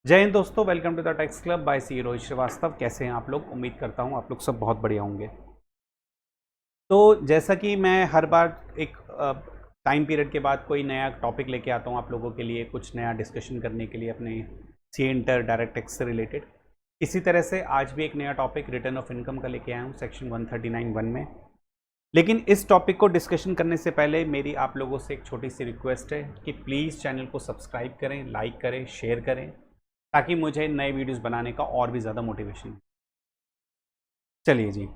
जय हिंद दोस्तों, welcome to the tax club by C Rohit Shrivastava. कैसे हैं आप लोग? उम्मीद करता हूं आप लोग सब बहुत बढ़िया होंगे। तो जैसा कि मैं हर बार एक टाइम पीरियड के बाद कोई नया टॉपिक लेके आता हूं आप लोगों के लिए, कुछ नया डिस्कशन करने के लिए अपने सी इंटर डायरेक्ट टैक्स से रिलेटेड। इसी तरह से आज भी एक नया टॉपिक रिटर्न ऑफ इनकम का लेके आया हूँ सेक्शन 139(1) में। लेकिन इस टॉपिक को डिस्कशन करने से पहले मेरी आप लोगों से एक छोटी सी रिक्वेस्ट है कि प्लीज़ चैनल को सब्सक्राइब करें, लाइक करें, शेयर करें, ताकि मुझे नए वीडियोस बनाने का और भी ज़्यादा मोटिवेशन। चलिए जी,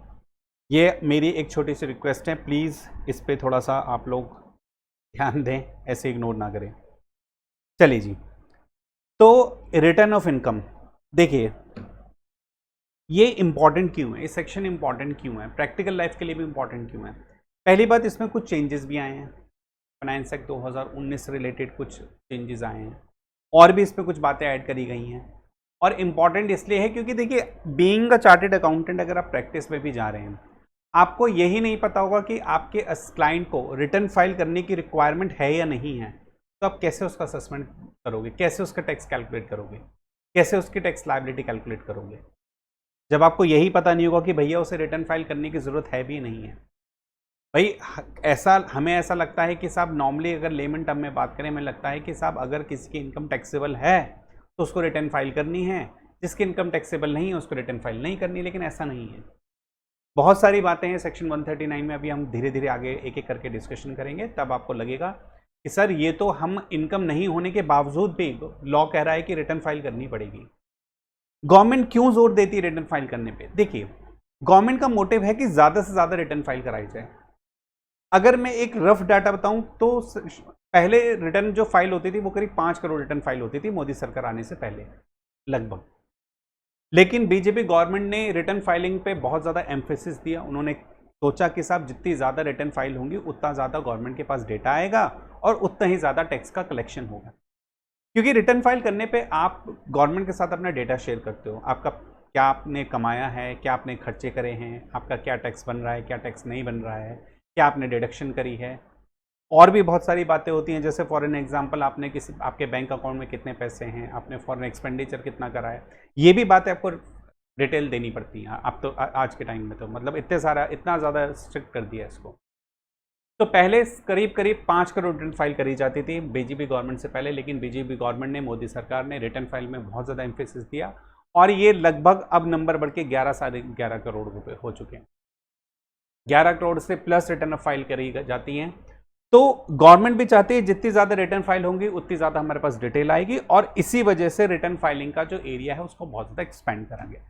ये मेरी एक छोटी सी रिक्वेस्ट है, प्लीज़ इस पे थोड़ा सा आप लोग ध्यान दें, ऐसे इग्नोर ना करें। चलिए जी, तो रिटर्न ऑफ इनकम देखिए, ये इम्पॉर्टेंट क्यों है, ये सेक्शन इम्पॉर्टेंट क्यों है, प्रैक्टिकल लाइफ के लिए भी इम्पॉर्टेंट क्यों है। पहली बात, इसमें कुछ चेंजेस भी आए हैं। फाइनेंस एक्ट 2019 से रिलेटेड कुछ चेंजेस आए हैं और भी इस पर कुछ बातें ऐड करी गई हैं। और इम्पॉर्टेंट इसलिए है क्योंकि देखिए, बीइंग अ चार्टेड अकाउंटेंट, अगर आप प्रैक्टिस में भी जा रहे हैं, आपको यही नहीं पता होगा कि आपके क्लाइंट को रिटर्न फाइल करने की रिक्वायरमेंट है या नहीं है, तो आप कैसे उसका असेसमेंट करोगे, कैसे उसका टैक्स कैलकुलेट करोगे, कैसे उसकी टैक्स लायबिलिटी कैलकुलेट करोगे, जब आपको यही पता नहीं होगा कि भैया उसे रिटर्न फाइल करने की ज़रूरत है भी नहीं है। भाई ऐसा हमें ऐसा लगता है कि साहब, नॉर्मली अगर लेमन टर्म में बात करें, हमें लगता है कि साहब अगर किसी की इनकम टैक्सेबल है तो उसको रिटर्न फाइल करनी है, जिसकी इनकम टैक्सेबल नहीं है उसको रिटर्न फाइल नहीं करनी। लेकिन ऐसा नहीं है। बहुत सारी बातें हैं सेक्शन 139 में, अभी हम धीरे धीरे आगे एक एक करके डिस्कशन करेंगे, तब आपको लगेगा कि सर ये तो हम इनकम नहीं होने के बावजूद भी लॉ कह रहा है कि रिटर्न फाइल करनी पड़ेगी। गवर्नमेंट क्यों जोर देती है रिटर्न फाइल करने पर? देखिए, गवर्नमेंट का मोटिव है कि ज़्यादा से ज़्यादा रिटर्न फाइल कराई जाए। अगर मैं एक रफ डाटा बताऊं तो पहले रिटर्न जो फाइल होती थी वो करीब 5 करोड़ रिटर्न फाइल होती थी मोदी सरकार आने से पहले लगभग। लेकिन बीजेपी गवर्नमेंट ने रिटर्न फाइलिंग पे बहुत ज़्यादा एम्फेसिस दिया। उन्होंने सोचा कि साहब जितनी ज़्यादा रिटर्न फाइल होंगी उतना ज़्यादा गवर्नमेंट के पास डेटा आएगा और उतना ही ज़्यादा टैक्स का कलेक्शन होगा। क्योंकि रिटर्न फाइल करने पर आप गवर्नमेंट के साथ अपना डेटा शेयर करते हो, आपका क्या आपने कमाया है, क्या आपने खर्चे करे हैं, आपका क्या टैक्स बन रहा है, क्या टैक्स नहीं बन रहा है, क्या आपने डिडक्शन करी है, और भी बहुत सारी बातें होती हैं। जैसे फॉर एन एग्जांपल, आपने किसी आपके बैंक अकाउंट में कितने पैसे हैं, आपने फॉरेन एक्सपेंडिचर कितना करा है, ये भी बातें आपको डिटेल देनी पड़ती हैं। अब तो आज के टाइम में तो मतलब इतना ज़्यादा स्ट्रिक्ट कर दिया इसको। तो पहले करीब करीब 5 करोड़ रिटर्न फाइल करी जाती थी बीजेपी गवर्नमेंट से पहले, लेकिन बीजेपी गवर्नमेंट ने, मोदी सरकार ने रिटर्न फाइल में बहुत ज़्यादा एम्फेसिस दिया और ये लगभग अब नंबर बढ़ के 11 करोड़ रुपये हो चुके हैं। 11 करोड़ से प्लस रिटर्न फाइल करी जाती हैं। तो गवर्नमेंट भी चाहती है जितनी ज़्यादा रिटर्न फाइल होंगी उतनी ज़्यादा हमारे पास डिटेल आएगी, और इसी वजह से रिटर्न फाइलिंग का जो एरिया है उसको बहुत ज़्यादा एक्सपेंड करा गया।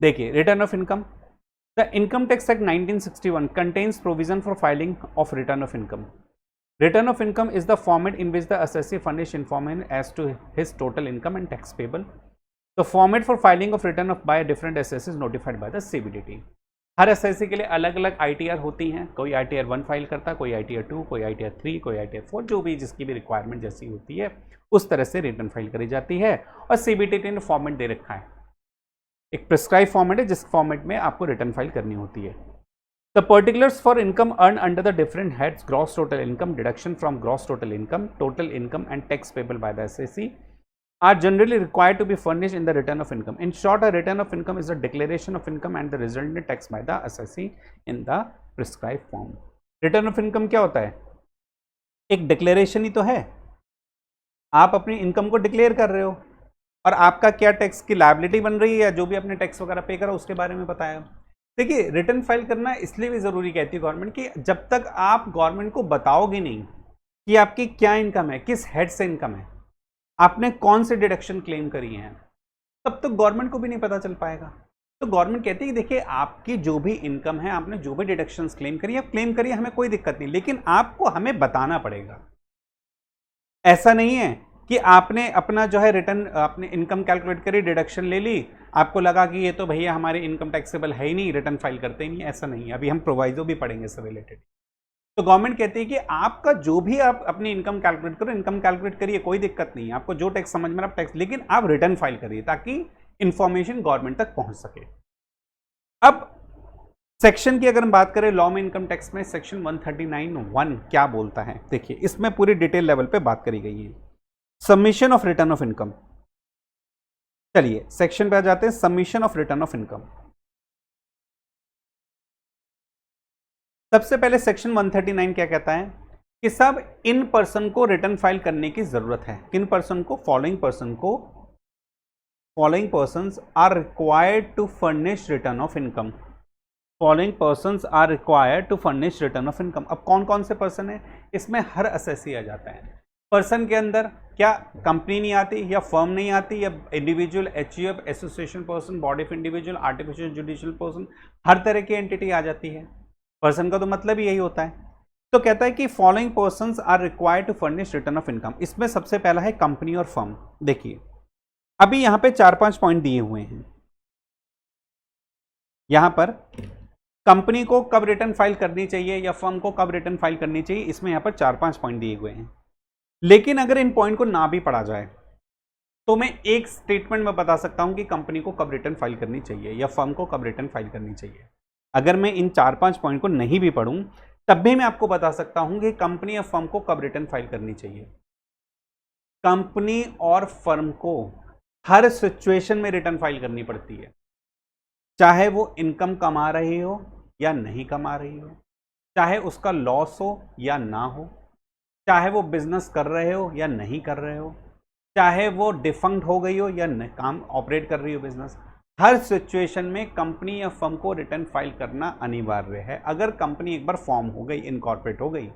देखिए, return of income, the income tax act 1961 contains provision for filing of return of income. Return of income is the format in which the assessee furnish information as to his total income and tax payable. The format for filing of return of by different assessors notified by the CBDT. Her SSC के लिए अलग अलग ITR होती हैं। कोई ITR 1 file करता है, कोई आईटीआर 2, कोई आईटीआर 3, कोई आईटीआर 4, जो भी जिसकी भी रिक्वायरमेंट जैसी होती है उस तरह से रिटर्न फाइल करी जाती है। और सीबीडीटी ने फॉर्मेट दे रखा है, एक प्रिस्क्राइब फॉर्मेट है जिस फॉर्मेट में आपको रिटर्न फाइल करनी होती है। The particulars for income earned under the different heads, gross total income, deduction from gross total income and tax payable by the assessee are generally required to be furnished in the return of income. In short, a return of income is a declaration of income and the resultant tax by the assessee in the prescribed form. Return of income क्या होता है? एक declaration ही तो है। आप अपनी income को declare कर रहे हो और आपका क्या टैक्स की लायबिलिटी बन रही है या जो भी आपने टैक्स वगैरह पे करा उसके बारे में बताया। देखिए, रिटर्न फाइल करना इसलिए भी ज़रूरी कहती है गवर्नमेंट कि जब तक आप गवर्नमेंट को बताओगे नहीं कि आपकी क्या इनकम है, किस हेड से इनकम है, आपने कौन से डिडक्शन क्लेम करी हैं, तब तक गवर्नमेंट को भी नहीं पता चल पाएगा। तो गवर्नमेंट कहती है कि देखिए, आपकी जो भी इनकम है, आपने जो भी डिडक्शंस क्लेम करी, आप क्लेम करिए, हमें कोई दिक्कत नहीं, लेकिन आपको हमें बताना पड़ेगा। ऐसा नहीं है कि आपने अपना जो है रिटर्न, आपने इनकम कैलकुलेट करी, डिडक्शन ले ली, आपको लगा कि ये तो भैया हमारी इनकम टैक्सेबल है ही नहीं, रिटर्न फाइल करते ही नहीं। ऐसा नहीं है, अभी हम प्रोवाइजो भी पढ़ेंगे इससे रिलेटेड। तो गवर्नमेंट कहती है कि आपका जो भी आप अपनी इनकम कैलकुलेट करो, इनकम कैलकुलेट करिए, कोई दिक्कत नहीं है, आपको जो टैक्स समझ में आप टैक्स, लेकिन आप रिटर्न फाइल करिए ताकि इंफॉर्मेशन गवर्नमेंट तक पहुंच सके। अब सेक्शन की अगर हम बात करें लॉ में, इनकम टैक्स में सेक्शन 139(1) क्या बोलता है, देखिए इसमें पूरी डिटेल लेवल पे बात करी गई है। Submission of return of income, चलिए सेक्शन पे आ जाते हैं, submission of return of income. सबसे पहले सेक्शन 139 क्या कहता है कि सब इन पर्सन को रिटर्न फाइल करने की जरूरत है। किन पर्सन को? Following persons are required to furnish return of income. Following persons are required to furnish return of income. अब कौन कौन से पर्सन है? इसमें हर असेसी आ जाता है। पर्सन के अंदर क्या कंपनी नहीं आती, या फर्म नहीं आती, या individual, HUF, association person, body of individual, artificial judicial person, हर तरह की एंटिटी आ जाती है। पर्सन का तो मतलब ही यही होता है। तो कहता है कि following persons are required to furnish return of income. इसमें सबसे पहला है कंपनी और फर्म। देखिए अभी यहां पे 4-5 पॉइंट दिए हुए हैं। यहां पर कंपनी को कब रिटर्न फाइल करनी चाहिए या फर्म को कब रिटर्न फाइल करनी चाहिए, इसमें यहां पर 4-5 पॉइंट दिए हुए हैं। लेकिन अगर इन पॉइंट को ना भी पढ़ा जाए तो मैं एक स्टेटमेंट में बता सकता हूं कि कंपनी को कब रिटर्न फाइल करनी चाहिए या फर्म को कब रिटर्न फाइल करनी चाहिए। अगर मैं इन 4-5 पॉइंट को नहीं भी पढ़ूं तब भी मैं आपको बता सकता हूं कि कंपनी या फर्म को कब रिटर्न फाइल करनी चाहिए। कंपनी और फर्म को हर सिचुएशन में रिटर्न फाइल करनी पड़ती है, चाहे वो इनकम कमा रही हो या नहीं कमा रही हो, चाहे उसका लॉस हो या ना हो, चाहे वो बिजनेस कर रहे हो या नहीं कर रहे हो, चाहे वो डिफंक्ट हो गई हो या काम ऑपरेट कर रही हो बिजनेस। हर सिचुएशन में कंपनी या फर्म को रिटर्न फाइल करना अनिवार्य है। अगर कंपनी एक बार फॉर्म हो गई, इनकॉर्पोरेट हो गई,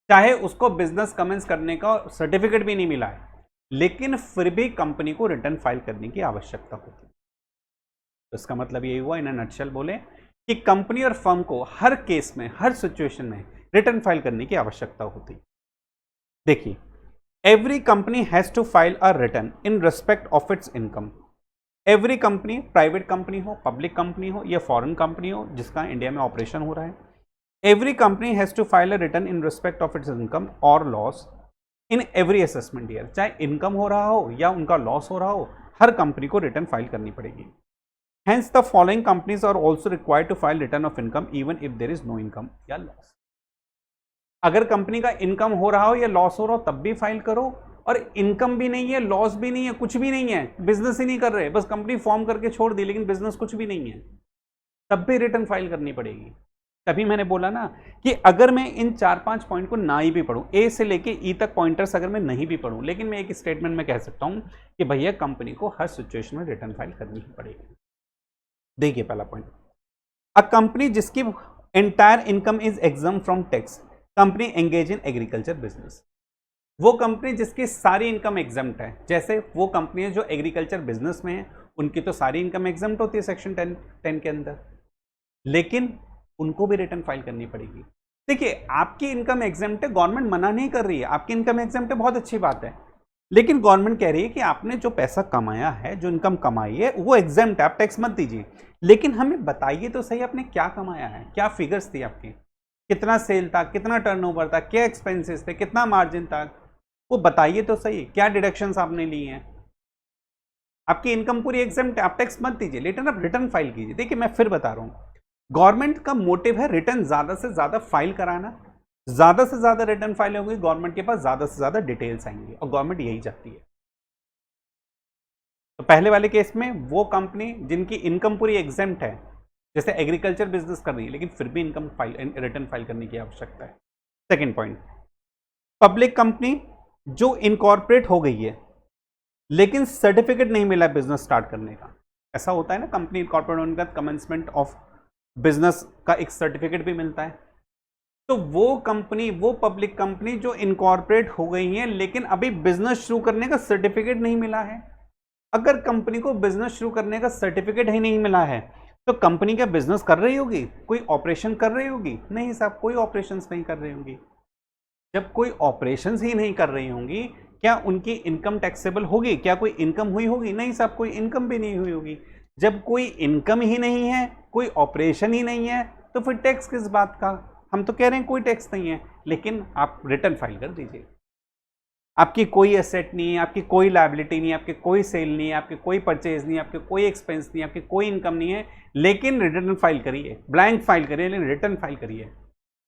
चाहे उसको बिजनेस कमेंस करने का सर्टिफिकेट भी नहीं मिला है, लेकिन फिर भी कंपनी को रिटर्न फाइल करने की आवश्यकता होती है। तो इसका मतलब यही हुआ, इन नटशेल बोले कि कंपनी और फर्म को हर केस में, हर सिचुएशन में रिटर्न फाइल करने की आवश्यकता होती। देखिए every company has to file a return in respect of its income. Every company, private company हो, पब्लिक कंपनी हो या फॉरेन कंपनी हो जिसका इंडिया में ऑपरेशन हो रहा है, every company has to file a return in respect of its income और loss in every assessment year. चाहे इनकम हो रहा हो या उनका लॉस हो रहा हो, हर कंपनी को रिटर्न फाइल करनी पड़ेगी। Hence the following companies are also required to file return of income even if there is no income या लॉस। अगर कंपनी का इनकम हो रहा हो या लॉस हो रहा हो तब भी फाइल करो, और इनकम भी नहीं है, लॉस भी नहीं है, कुछ भी नहीं है, बिजनेस ही नहीं कर रहे, बस कंपनी फॉर्म करके छोड़ दी लेकिन बिजनेस कुछ भी नहीं है, तब भी रिटर्न फाइल करनी पड़ेगी। तभी मैंने बोला ना कि अगर मैं इन 4-5 पॉइंट को ना ही भी पढ़ूं, ए से लेके ई तक पॉइंटर्स अगर मैं नहीं भी पढ़ूं, लेकिन मैं एक स्टेटमेंट में कह सकता हूं कि भैया कंपनी को हर सिचुएशन में रिटर्न फाइल करनी ही पड़ेगी। देखिए पहला पॉइंट, अ कंपनी जिसकी entire income is एग्जम from tax, company engage in agriculture business. वो कंपनी जिसकी सारी इनकम एग्जम्प्ट है, जैसे वो कंपनी जो एग्रीकल्चर बिजनेस में है उनकी तो सारी इनकम एग्जम्प्ट होती है सेक्शन 10 के अंदर, लेकिन उनको भी रिटर्न फाइल करनी पड़ेगी। देखिए आपकी इनकम एग्जम्प्ट है, गवर्नमेंट मना नहीं कर रही है, आपकी इनकम एग्जम्प्ट है, बहुत अच्छी बात है, लेकिन गवर्नमेंट कह रही है कि आपने जो पैसा कमाया है, जो इनकम कमाई है वो एग्जम्प्ट है, आप टैक्स मत दीजिए, लेकिन हमें बताइए तो सही आपने क्या कमाया है, क्या फिगर्स थी आपके, कितना सेल था, कितना टर्नओवर था, क्या एक्सपेंसेस थे, कितना मार्जिन था, वो बताइए तो सही, क्या डिडक्शंस आपने लिए हैं। आपकी इनकम पूरी एग्जम्प्ट है, आप टैक्स मत दीजिए, लेकिन आप रिटर्न फाइल कीजिए। देखिए मैं फिर बता रहा हूँ, गवर्नमेंट का मोटिव है रिटर्न ज्यादा से ज्यादा फाइल कराना, ज्यादा से ज्यादा रिटर्न फाइल होगी, गवर्नमेंट के पास ज्यादा से ज्यादा डिटेल्स आएंगी, और गवर्नमेंट यही चाहती है। तो पहले वाले केस में वो कंपनी जिनकी इनकम पूरी एग्जेम्प्ट है, जैसे एग्रीकल्चर बिजनेस कर रही है, लेकिन फिर भी इनकम फाइल, रिटर्न फाइल करने की आवश्यकता है। सेकेंड पॉइंट, पब्लिक कंपनी जो इनकॉर्पोरेट हो गई है लेकिन सर्टिफिकेट नहीं मिला बिजनेस स्टार्ट करने का। ऐसा होता है ना, कंपनी इनकॉर्पोरेट होने का कमेंसमेंट ऑफ बिजनेस का एक सर्टिफिकेट भी मिलता है। तो वो कंपनी, वो पब्लिक कंपनी जो इनकॉर्पोरेट हो गई है लेकिन अभी बिजनेस शुरू करने का सर्टिफिकेट नहीं मिला है, अगर कंपनी को बिजनेस शुरू करने का सर्टिफिकेट ही नहीं मिला है तो कंपनी क्या बिजनेस कर रही होगी, कोई ऑपरेशन कर रही होगी? नहीं साहब, कोई ऑपरेशंस नहीं कर रही होंगी। जब कोई ऑपरेशंस ही नहीं कर रही होंगी, क्या उनकी इनकम टैक्सेबल होगी? क्या कोई इनकम हुई होगी? नहीं साहब, कोई इनकम भी नहीं हुई होगी। जब कोई इनकम ही नहीं है, कोई ऑपरेशन ही नहीं है, तो फिर टैक्स किस बात का? हम तो कह रहे हैं कोई टैक्स नहीं है, लेकिन आप रिटर्न फाइल कर दीजिए। आपकी कोई एसेट नहीं है, आपकी कोई लायबिलिटी नहीं है, आपकी कोई सेल नहीं है, आपके कोई परचेज नहीं है, आपके कोई एक्सपेंस नहीं है, आपकी कोई इनकम नहीं है, लेकिन रिटर्न फाइल करिए, ब्लैंक फाइल करिए, लेकिन रिटर्न फाइल करिए।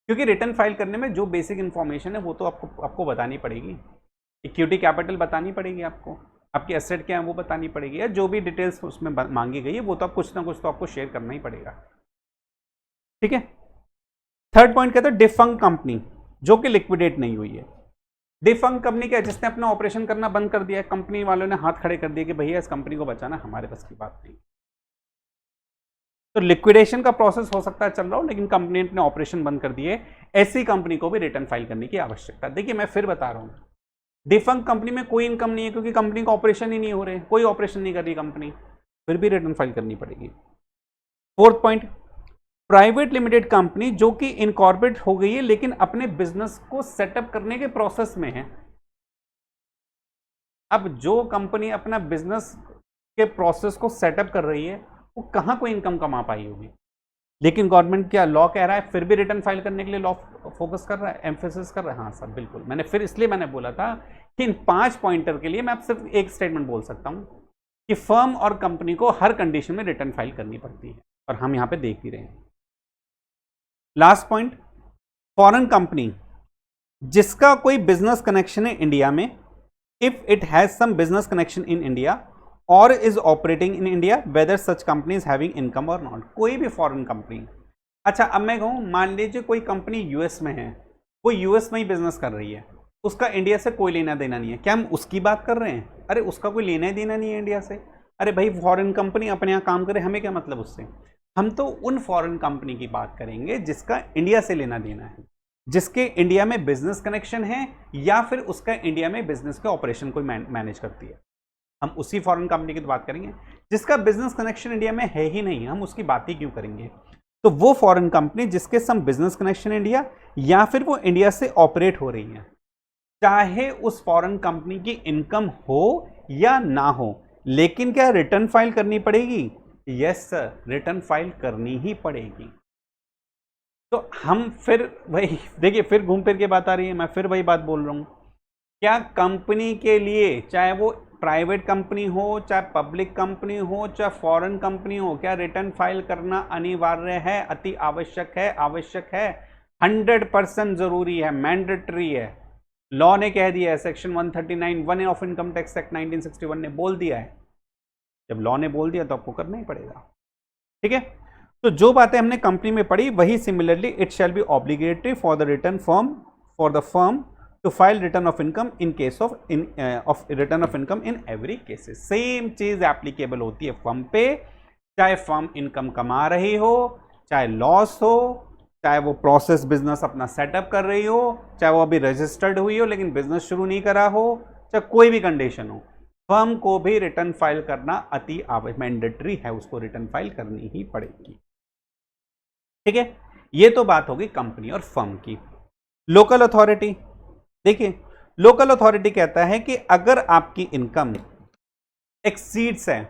क्योंकि रिटर्न फाइल करने में जो बेसिक इन्फॉर्मेशन है वो तो आपको बतानी पड़ेगी। इक्विटी कैपिटल बतानी पड़ेगी आपको, आपकी एसेट क्या है वो बतानी पड़ेगी, या जो भी डिटेल्स उसमें मांगी गई है वो तो आप कुछ ना कुछ तो आपको शेयर करना ही पड़ेगा। ठीक है। थर्ड पॉइंट कहता है डिफंक्ट कंपनी, जो कि लिक्विडेट नहीं हुई है। डिफंक्ट कंपनी क्या है? जिसने अपना ऑपरेशन करना बंद कर दिया है, कंपनी वालों ने हाथ खड़े कर दिए कि भैया इस कंपनी को बचाना हमारे बस की बात नहीं। तो लिक्विडेशन का प्रोसेस हो सकता है चल रहा हो, लेकिन कंपनी ने ऑपरेशन बंद कर दिए, ऐसी कंपनी को भी रिटर्न फाइल करने की आवश्यकता। देखिए मैं फिर बता रहा हूं, डिफंक्ट कंपनी में कोई इनकम नहीं है क्योंकि कंपनी का ऑपरेशन ही नहीं हो रहे, कोई ऑपरेशन नहीं कर रही कंपनी, फिर भी रिटर्न फाइल करनी पड़ेगी। Fourth point, private limited company जो कि इनकॉर्पोरेट हो गई है लेकिन अपने बिजनेस को सेटअप करने के प्रोसेस में है। अब जो कंपनी अपना बिजनेस के प्रोसेस को सेटअप कर रही है वो कहां कोई इनकम कमा पाई होगी, लेकिन गवर्नमेंट क्या लॉ कह रहा है फिर भी रिटर्न फाइल करने के लिए लॉ फोकस कर रहा है, एम्फेसिस कर रहा है। हाँ सर बिल्कुल, मैंने फिर इसलिए मैंने बोला था कि इन 5 पॉइंटर के लिए मैं आप सिर्फ एक स्टेटमेंट बोल सकता हूं कि फर्म और कंपनी को हर कंडीशन में रिटर्न फाइल करनी पड़ती है, और हम यहां पे देख ही रहे हैं। लास्ट पॉइंट, फॉरेन कंपनी जिसका कोई बिजनेस कनेक्शन है इंडिया में, if it has some business connection in India और is operating in India, whether such company is having income और नॉट। कोई भी फॉरेन कंपनी, अच्छा अब मैं कहूं मान लीजिए कोई कंपनी यूएस में है, वो यूएस में ही बिजनेस कर रही है, उसका इंडिया से कोई लेना देना नहीं है, क्या हम उसकी बात कर रहे हैं? अरे उसका कोई लेना ही देना नहीं है इंडिया से। अरे भाई फॉरेन कंपनी अपने यहाँ काम करे, हमें क्या मतलब उससे। हम तो उन फॉरेन कंपनी की बात करेंगे जिसका इंडिया से लेना देना है, जिसके इंडिया में बिजनेस कनेक्शन है, या फिर उसका इंडिया में बिजनेस के ऑपरेशन को मैनेज करती है। हम उसी फॉरेन कंपनी की बात करेंगे। जिसका बिजनेस कनेक्शन इंडिया में है ही नहीं, हम उसकी बात ही क्यों करेंगे। तो वो फॉरेन कंपनी जिसके सम बिजनेस कनेक्शन इंडिया, या फिर वो इंडिया से ऑपरेट हो रही है, चाहे उस फॉरेन कंपनी की इनकम हो या ना हो, लेकिन क्या रिटर्न फाइल करनी पड़ेगी? यस सर, रिटर्न फाइल करनी ही पड़ेगी। तो हम फिर वही देखिए, फिर घूम फिर के बात आ रही है, मैं फिर वही बात बोल रहा हूं, क्या कंपनी के लिए, चाहे वो प्राइवेट कंपनी हो, चाहे पब्लिक कंपनी हो, चाहे फॉरेन कंपनी हो, क्या रिटर्न फाइल करना अनिवार्य है, अति आवश्यक है, आवश्यक है, 100% जरूरी है, मैंडेटरी है। लॉ ने कह दिया है, section 139 1 of income tax act 1961 ने बोल दिया है। जब लॉ ने बोल दिया तो आपको करना ही पड़ेगा। ठीक है, तो जो बातें हमने कंपनी में पढ़ी वही similarly it shall be obligatory for the return firm for the firm to file return of income in case of return of income in every cases. Same चीज एप्लीकेबल होती है फर्म पे, चाहे फर्म इनकम कमा रही हो, चाहे loss हो, चाहे वो प्रोसेस बिजनेस अपना सेटअप कर रही हो, चाहे वो अभी रजिस्टर्ड हुई हो लेकिन बिजनेस शुरू नहीं करा हो, चाहे कोई भी कंडीशन हो, फर्म को भी रिटर्न फाइल करना अति मैंडेटरी है, उसको रिटर्न फाइल करनी ही पड़ेगी। ठीक है, ये तो बात होगी कंपनी और फर्म की। लोकल अथॉरिटी, देखिए लोकल अथॉरिटी कहता है कि अगर आपकी इनकम एक्सीड्स है,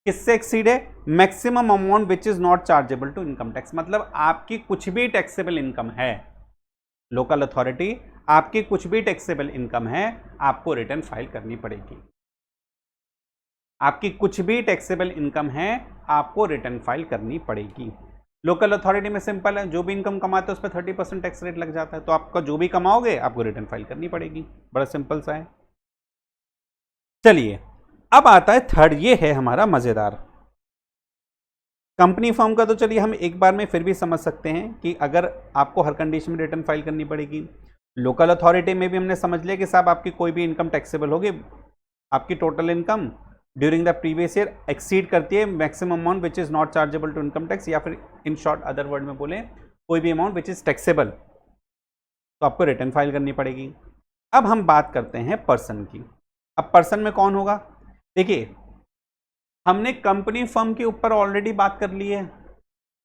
किससे एक्सीड है? Maximum amount which is not chargeable to income tax, मतलब आपकी कुछ भी टैक्सेबल इनकम है, लोकल अथॉरिटी आपकी कुछ भी टैक्सेबल इनकम है, आपको रिटर्न फाइल करनी पड़ेगी। आपकी कुछ भी टैक्सेबल इनकम है, आपको रिटर्न फाइल करनी पड़ेगी। लोकल अथॉरिटी में सिंपल है, जो भी इनकम कमाते हैं उस पर 30% टैक्स रेट लग जाता है, तो आपका जो भी कमाओगे आपको रिटर्न फाइल करनी पड़ेगी, बड़ा सिंपल सा है। चलिए अब आता है थर्ड, ये है हमारा मजेदार। कंपनी फर्म का तो चलिए हम एक बार में फिर भी समझ सकते हैं कि अगर आपको हर कंडीशन में रिटर्न फाइल करनी पड़ेगी। लोकल अथॉरिटी में भी हमने समझ लिया कि साहब आपकी कोई भी इनकम टैक्सेबल होगी, आपकी total income during the previous year exceed करती है maximum amount which is not chargeable to income tax, या फिर इन शॉर्ट अदर वर्ड में बोले कोई भी अमाउंट विच इज टैक्सेबल, तो आपको रिटर्न फाइल करनी पड़ेगी। अब हम बात करते हैं पर्सन की। अब पर्सन में कौन होगा? देखिए हमने कंपनी फर्म के ऊपर ऑलरेडी बात कर ली है,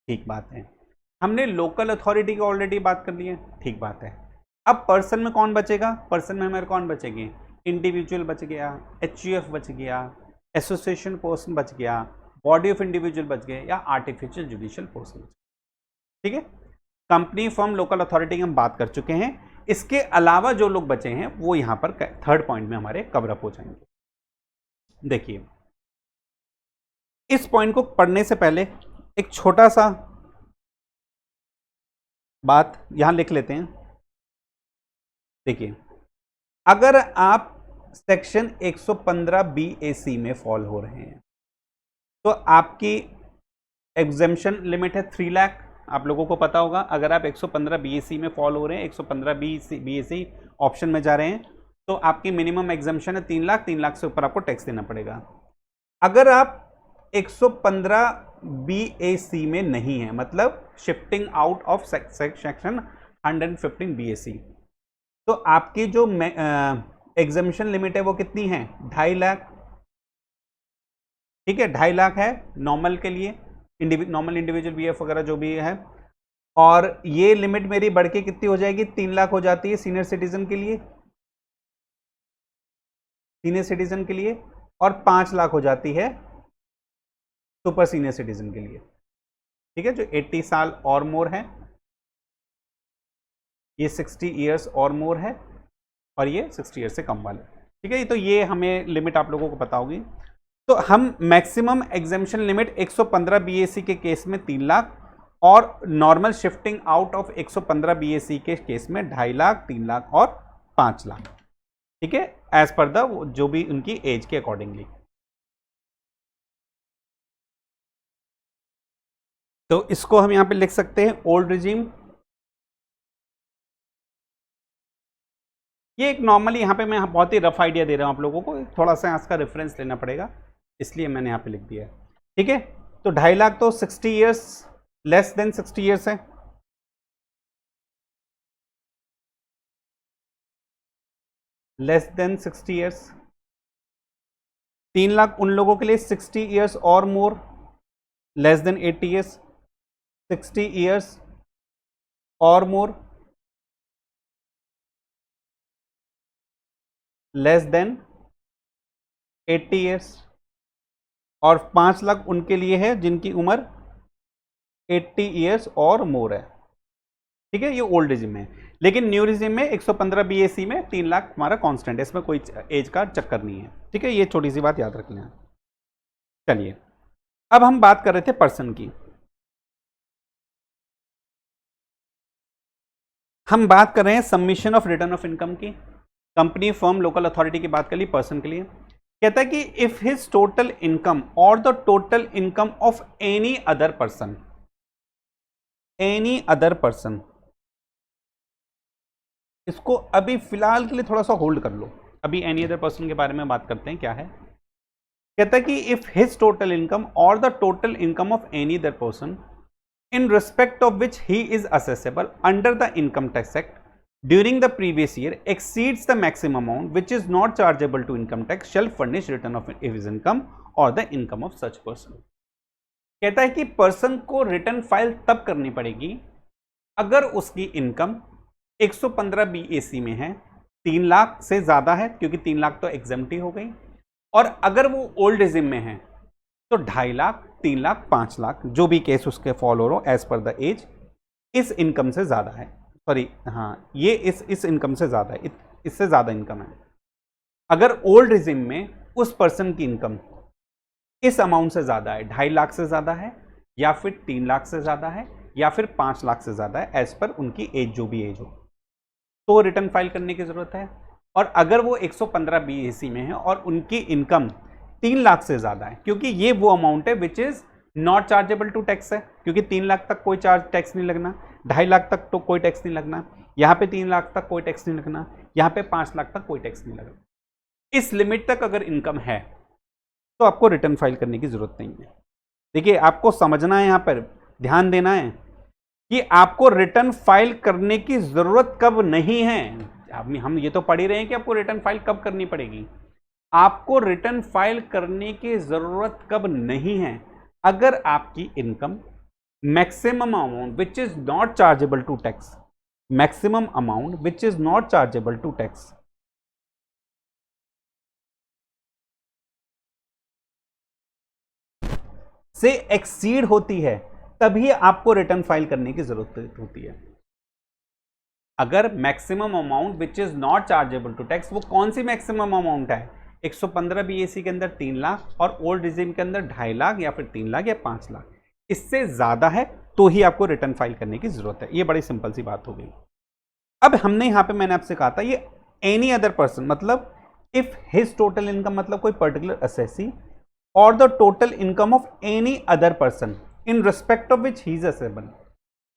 ठीक बात है। हमने लोकल अथॉरिटी की ऑलरेडी बात कर ली है, ठीक बात है। अब पर्सन में कौन बचेगा? पर्सन में हमारे कौन बचेंगे? इंडिविजुअल बच गया, एचयूएफ बच गया, एसोसिएशन पर्सन बच गया, बॉडी ऑफ इंडिविजुअल बच गए, या आर्टिफिशियल जुडिशियल पर्सन। ठीक है, कंपनी फर्म लोकल अथॉरिटी की हम बात कर चुके हैं। इसके अलावा जो लोग बचे हैं वो यहां पर थर्ड पॉइंट में हमारे कवर अप हो जाएंगे। देखिए इस पॉइंट को पढ़ने से पहले एक छोटा सा बात यहां लिख लेते हैं। देखिए अगर आप सेक्शन 115 BAC में फॉल हो रहे हैं। तो आपकी एग्जेम्पशन लिमिट है 3 लाख, आप लोगों को पता होगा। अगर आप 115 BAC में फॉल हो रहे हैं, 115 BAC ऑप्शन में जा रहे हैं, तो आपकी मिनिमम एग्जेम्पशन है 3 लाख। 3 लाख से ऊपर आपको टैक्स देना पड़ेगा। अगर आप 115 BAC में नहीं है, मतलब shifting out of section 115 BAC, तो आपकी जो एग्जेम्पशन लिमिट है वो कितनी है? 2.5 लाख। ठीक है, 2.5 लाख है नॉर्मल के लिए, नॉर्मल इंडिविजुअल BF वगैरह जो भी है। और ये लिमिट मेरी बढ़ के कितनी हो जाएगी? 3 लाख हो जाती है सीनियर सिटीजन के लिए, और 5 लाख हो जाती है सुपर सीनियर सिटीजन के लिए। ठीक है, जो 80 साल और मोर है, ये 60 इयर्स और मोर है, और ये 60 ईयर्स से कम वाले। ठीक है, तो ये हमें लिमिट आप लोगों को पता होगी। तो हम मैक्सिमम एग्जेम्पशन लिमिट 115 BAC के केस में 3 लाख, और normal shifting out of 115 BAC के केस में 2.5 लाख, 3 लाख और 5 लाख। ठीक है, एज पर द जो भी उनकी एज के अकॉर्डिंगली। तो इसको हम यहां पे लिख सकते हैं ओल्ड रिजीम। ये एक नॉर्मली यहाँ पे मैं बहुत ही रफ आइडिया दे रहा हूँ आप लोगों को, थोड़ा सा इसका रेफरेंस लेना पड़ेगा, इसलिए मैंने यहाँ पे लिख दिया है। ठीक है, तो 2.5 लाख तो 60 इयर्स लेस देन 60 इयर्स है, लेस देन 60 इयर्स। 3 लाख उन लोगों के लिए 60 इयर्स और मोर, लेस देन 80 इयर्स। 60 इयर्स और मोर, लेस देन 80 इयर्स। और 5 लाख उनके लिए है जिनकी उम्र 80 इयर्स और मोर है। ठीक है, ये ओल्ड रिजिम में। लेकिन न्यू रिजिम में 115 BAC में 3 लाख हमारा कांस्टेंट है, इसमें कोई एज का चक्कर नहीं है। ठीक है, ये छोटी सी बात याद रख लें। चलिए, अब हम बात कर रहे थे पर्सन की। हम बात कर रहे हैं submission of return of income की। कंपनी, फर्म, लोकल अथॉरिटी की बात कर ली, पर्सन के लिए कहता है कि इफ हिज टोटल इनकम और the total income of any other person, इसको अभी फिलहाल के लिए थोड़ा सा होल्ड कर लो, अभी एनी अदर पर्सन के बारे में बात करते हैं क्या है। कहता है कि इफ हिज टोटल इनकम और the total income of any other person in respect of which he is assessable under the income tax act during the previous year exceeds the maximum amount which is not chargeable to income tax shall furnish return of his income or the income of such person। कहता है कि person को return file तब करनी पड़ेगी अगर उसकी income 115 BAC में है, 3 लाख से ज्यादा है, क्योंकि 3 लाख तो एग्जेम्प्टी हो गई, और अगर वो ओल्ड रिजिम में है तो 2.5 लाख, 3 लाख, 5 लाख, जो भी केस उसके फॉलो हो एज पर द एज, इस इनकम से ज्यादा है। सॉरी, हाँ, ये इस इनकम से ज्यादा है, इससे ज्यादा इनकम है। अगर ओल्ड रिजिम में उस पर्सन की इनकम इस अमाउंट से ज्यादा है, 2.5 लाख से ज्यादा है, या फिर 3 लाख से ज्यादा है, या फिर 5 लाख से ज्यादा है, एज पर उनकी एज, जो भी एज हो, तो रिटर्न फाइल करने की जरूरत है। और अगर वो 115 BAC में है और उनकी इनकम 3 लाख से ज्यादा है, क्योंकि ये वो अमाउंट है which is not chargeable to tax है, क्योंकि 3 लाख तक कोई टैक्स नहीं लगना, 2.5 लाख तक तो कोई टैक्स नहीं लगना, यहाँ पे 3 लाख तक कोई टैक्स नहीं लगना, यहाँ पे 5 लाख तक कोई टैक्स नहीं लगना। इस लिमिट तक अगर इनकम है तो आपको रिटर्न फाइल करने की जरूरत नहीं है। देखिए, आपको समझना है, यहाँ पर ध्यान देना है कि आपको रिटर्न फाइल करने की जरूरत कब नहीं है। हम ये तो पढ़ ही रहे हैं कि आपको रिटर्न फाइल कब करनी पड़ेगी। आपको रिटर्न फाइल करने की जरूरत कब नहीं है? अगर आपकी income maximum amount which is not chargeable to tax, maximum amount which is not chargeable to tax से एक्सीड होती है, तभी आपको रिटर्न फाइल करने की जरूरत होती है। अगर maximum amount which is not chargeable to tax, वो कौन सी मैक्सिमम अमाउंट है? 115 BAC के अंदर 3 लाख और ओल्ड रिजिम के अंदर 2.5 लाख या फिर 3 लाख या 5 लाख, इससे ज्यादा है तो ही आपको रिटर्न फाइल करने की जरूरत है। ये बड़ी सिंपल सी बात हो गई। अब हमने यहां पे मैंने आपसे कहा था ये एनी अदर पर्सन, मतलब इफ हिज टोटल इनकम मतलब कोई पर्टिकुलर असेसी और the total income of any other person in respect of which he is accessible,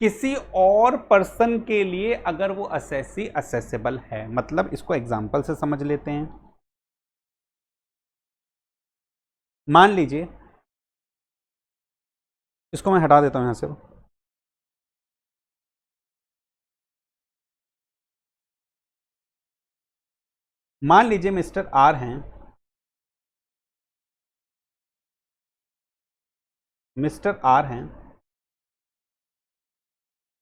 किसी और पर्सन के लिए अगर वो असेसी असेसेबल है। मतलब इसको एग्जांपल से समझ लेते हैं। मान लीजिए, इसको मैं हटा देता हूं यहां से। मान लीजिए मिस्टर आर हैं, मिस्टर आर हैं,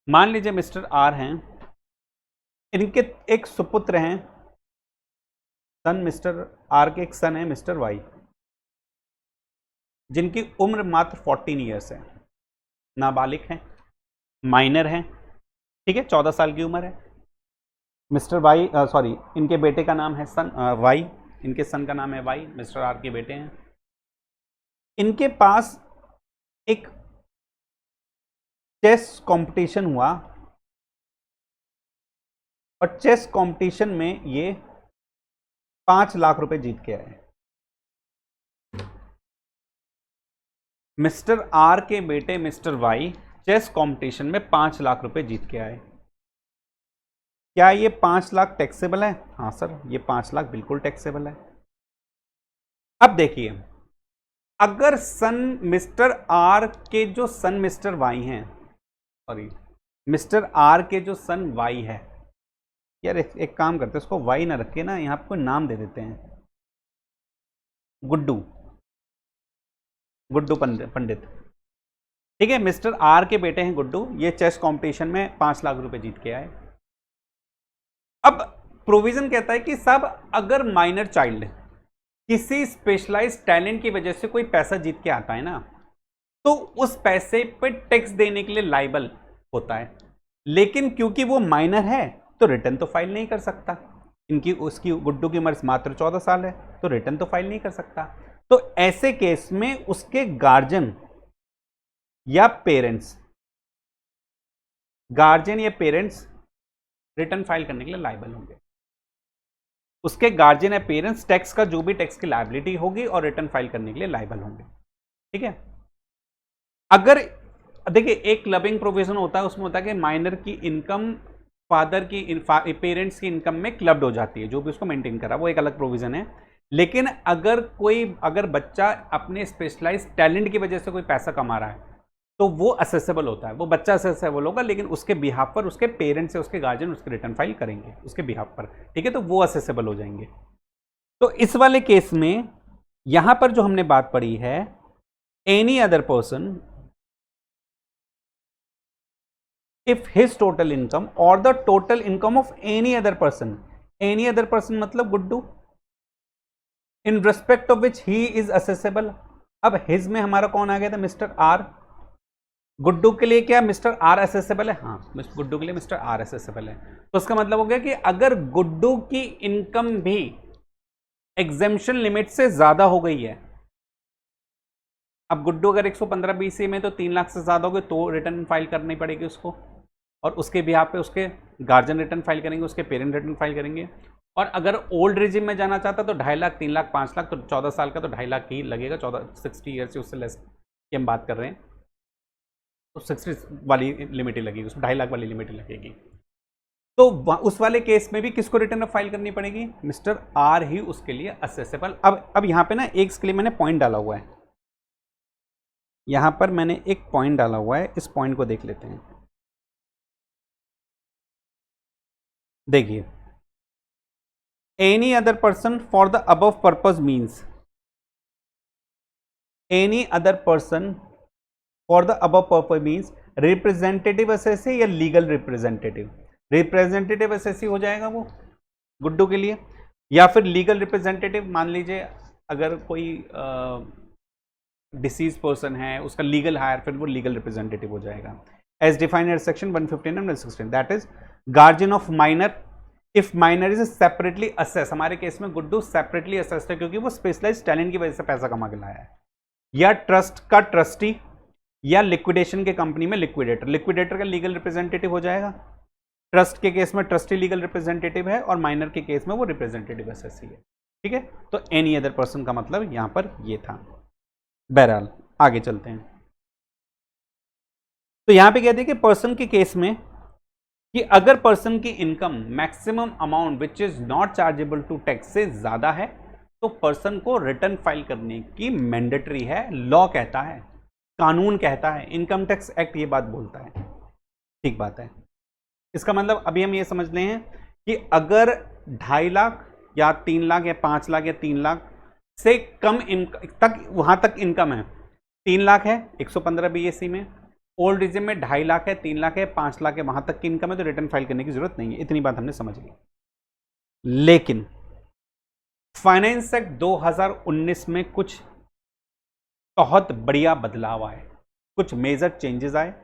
मान लीजिए मिस्टर आर हैं, इनके एक सुपुत्र हैं, सन, मिस्टर आर के एक सन है मिस्टर वाई, जिनकी उम्र मात्र 14 ईयर्स है, नाबालिग हैं, माइनर हैं, ठीक है, 14 साल की उम्र है। मिस्टर वाई सॉरी इनके बेटे का नाम है सन वाई, इनके सन का नाम है वाई, मिस्टर आर के बेटे हैं। इनके पास एक चेस कंपटीशन हुआ और चेस कंपटीशन में ये 5 लाख रुपए जीत के आए। मिस्टर आर के बेटे मिस्टर वाई चेस कंपटीशन में 5 लाख रुपए जीत के आए। क्या ये 5 लाख टैक्सेबल है? हाँ सर, ये 5 लाख बिल्कुल टैक्सेबल है। अब देखिए, अगर सन मिस्टर आर के जो सन मिस्टर वाई हैं, सॉरी मिस्टर आर के जो सन वाई है, यार एक काम करते हैं, उसको वाई ना रखे ना, यहां पर कोई नाम दे देते हैं, गुड्डू, गुड्डू पंडित, ठीक है। मिस्टर आर के बेटे हैं गुड्डू, ये चेस कंपटीशन में 5 लाख रुपए जीत के आए। अब प्रोविजन कहता है कि सब अगर माइनर चाइल्ड किसी स्पेशलाइज्ड टैलेंट की वजह से कोई पैसा जीत के आता है ना, तो उस पैसे पे टैक्स देने के लिए लायबल होता है, लेकिन क्योंकि वो माइनर है तो रिटर्न तो फाइल नहीं कर सकता। इनकी उसकी गुड्डू की उम्र मात्र 14 साल है, तो रिटर्न तो फाइल नहीं कर सकता। तो ऐसे केस में उसके गार्जियन या पेरेंट्स, गार्जियन या पेरेंट्स रिटर्न फाइल करने के लिए लायबल होंगे। उसके गार्जियन या पेरेंट्स टैक्स का जो भी टैक्स की लायबिलिटी होगी और रिटर्न फाइल करने के लिए लायबल होंगे, ठीक है। अगर देखिए, एक क्लबिंग प्रोविजन होता है, उसमें होता है कि माइनर की इनकम फादर की पेरेंट्स की इनकम में क्लब्ड हो जाती है, जो भी उसको मेंटेन करा, वो एक अलग प्रोविजन है। लेकिन अगर बच्चा अपने स्पेशलाइज्ड टैलेंट की वजह से कोई पैसा कमा रहा है, तो वो असेसेबल होता है, वो बच्चा असेसेबल होगा, लेकिन उसके बिहाफ पर उसके पेरेंट्स या उसके गार्जियन उसके रिटर्न फाइल करेंगे उसके बिहाफ पर, ठीक है, तो वो असेसेबल हो जाएंगे। तो इस वाले केस में यहां पर जो हमने बात पढ़ी है, any other person if his total income और the total income of any other person मतलब Guddu, in respect of which he is assessable. अब हिज में हमारा कौन आ गया था? Mister are. गुड्डू के लिए क्या मिस्टर आर असेसेबल है? हाँ, गुड्डू के लिए मिस्टर आर असेसेबल है। तो इसका मतलब हो गया कि अगर गुड्डू की इनकम भी एग्जेम्पशन लिमिट से ज्यादा हो गई है, अब गुड्डू अगर 115 बीसी में तो 3 लाख से ज्यादा हो गए, तो रिटर्न फाइल करनी पड़ेगी उसको, और उसके बिहाफ पे उसके गार्जियन रिटर्न फाइल करेंगे, उसके पेरेंट रिटर्न फाइल करेंगे। और अगर ओल्ड रिजिम में जाना चाहता तो 2.5 लाख, 3 लाख, 5 लाख, तो 14 साल का तो 2.5 लाख ही लगेगा। 60 ईयर से उससे लेस की हम बात कर रहे हैं, तो 60 वाली लिमिट ही लगेगी, उसमें 2.5 लाख वाली लिमिट ही लगेगी। तो उस वाले केस में भी किसको रिटर्न फाइल करनी पड़ेगी? मिस्टर आर ही उसके लिए असेसेबल। अब यहां पे ना एक इसके लिए मैंने पॉइंट डाला हुआ है, यहां पर मैंने एक पॉइंट डाला हुआ है, इस पॉइंट को देख लेते हैं। देखिए, any other person for the above purpose means, any other person for the above purpose means representative assessee या लीगल रिप्रेजेंटेटिव। रिप्रेजेंटेटिव असेसी हो जाएगा वो गुड्डू के लिए, या फिर लीगल रिप्रेजेंटेटिव। मान लीजिए अगर कोई डिसीज पर्सन है, उसका लीगल हायर, फिर वो लीगल रिप्रेजेंटेटिव हो जाएगा। As defined in section 115 and 116, that is guardian of minor if minor is separately assess. हमारे केस में गुड्डू सेपरेटली असेस्ड है, क्योंकि वो स्पेशलाइज्ड टैलेंट की वजह से पैसा कमा के लाया है। या ट्रस्ट का ट्रस्टी, या लिक्विडेशन के कंपनी में लिक्विडेटर। लिक्विडेटर का लीगल रिप्रेजेंटेटिव हो जाएगा। ट्रस्ट के केस में ट्रस्टी लीगल रिप्रेजेंटेटिव है, और माइनर के केस में वो रिप्रेजेंटेटिव असेसी है। ठीक है, तो एनी अदर पर्सन का मतलब यहां पर ये था। बहरहाल आगे चलते हैं। तो यहां पे कहते हैं कि पर्सन के केस में कि अगर पर्सन की income maximum amount which is not chargeable to tax से ज्यादा है तो पर्सन को रिटर्न फाइल करने की मैंडेटरी है, लॉ कहता है, कानून कहता है, इनकम टैक्स एक्ट ये बात बोलता है। ठीक बात है। इसका मतलब अभी हम ये समझ लें हैं कि अगर 2.5 लाख या 3 लाख या 5 लाख या 3 लाख से कम तक वहां तक इनकम है, 3 लाख है 115 बीएसई में, ओल्ड रिजिम में 2.5 लाख है, 3 लाख है, 5 लाख है, वहां तक की इनकम है, तो रिटर्न फाइल करने की जरूरत नहीं है। इतनी बात हमने समझ ली। लेकिन फाइनेंस एक्ट 2019 में कुछ बहुत बढ़िया बदलाव आए, कुछ मेजर चेंजेस आए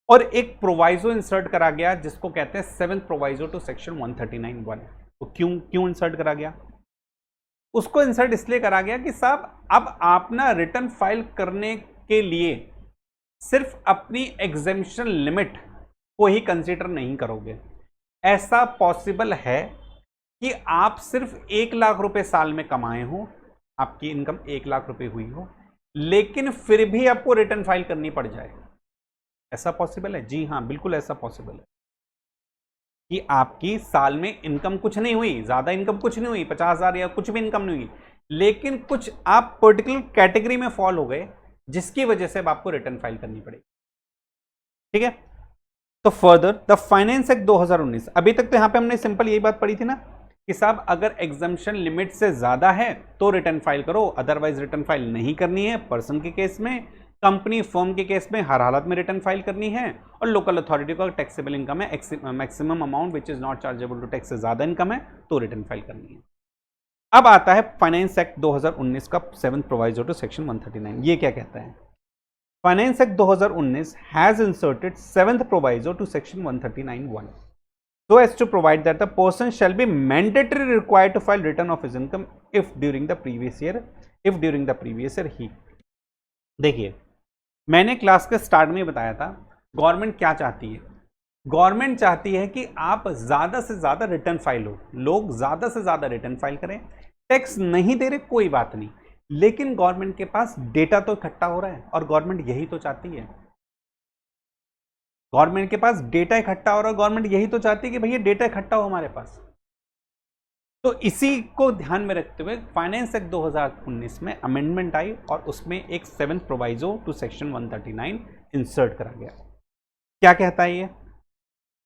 और एक प्रोवाइजो इंसर्ट करा गया जिसको कहते हैं 7th प्रोवाइजो टू सेक्शन 139(1). तो क्यों इंसर्ट करा गया? उसको इंसर्ट इसलिए करा गया कि साहब अब आप ना रिटर्न फाइल करने के लिए सिर्फ अपनी एग्जेम्पशन लिमिट को ही कंसीडर नहीं करोगे। ऐसा पॉसिबल है कि आप सिर्फ 1 लाख रुपए साल में कमाए हो, आपकी इनकम 1 लाख रुपए हुई हो, लेकिन फिर भी आपको रिटर्न फाइल करनी पड़ जाए। ऐसा पॉसिबल है? जी हां, बिल्कुल ऐसा पॉसिबल है कि आपकी साल में इनकम कुछ नहीं हुई, ज्यादा इनकम कुछ नहीं हुई, 50,000 या कुछ भी इनकम नहीं हुई, लेकिन कुछ आप पर्टिकुलर कैटेगरी में फॉल हो गए जिसकी वजह से अब आपको रिटर्न फाइल करनी पड़ेगी। ठीक है, तो फर्दर द फाइनेंस एक्ट 2019, अभी तक तो यहां पे हमने सिंपल यही बात पढ़ी थी ना कि साहब अगर एग्जम्पशन लिमिट से ज्यादा है तो रिटर्न फाइल करो, अदरवाइज रिटर्न फाइल नहीं करनी है। पर्सन के केस में, कंपनी फर्म के केस में हर हालत में रिटर्न फाइल करनी है। और लोकल अथॉरिटी का टैक्सेबल इनकम है, maximum amount which is not chargeable to tax से ज्यादा इनकम है तो रिटर्न फाइल करनी है। अब आता है फाइनेंस एक्ट 2019 का 7th प्रोवाइजो टू सेक्शन 139। ये क्या कहता है? Finance act 2019 has inserted 7th proviso to section 139(1) so as to provide that the person shall be mandatorily required to file return of his income if during the previous year he। देखिए, मैंने class के start में बताया था government क्या चाहती है। Government चाहती है कि आप ज्यादा से ज्यादा रिटर्न फाइल हो, लोग ज्यादा से ज्यादा रिटर्न फाइल करें। टैक्स नहीं दे रहे कोई बात नहीं, लेकिन गवर्नमेंट के पास डेटा तो इकट्ठा हो रहा है और गवर्नमेंट यही तो चाहती है। गवर्नमेंट के पास डेटा इकट्ठा हो रहा है, गवर्नमेंट यही तो चाहती है कि भैया डेटा इकट्ठा हो हमारे पास। तो इसी को ध्यान में रखते हुए फाइनेंस एक्ट 2019 में अमेंडमेंट आई और उसमें एक 7th proviso to section 139 insert करा गया। क्या कहता है ये?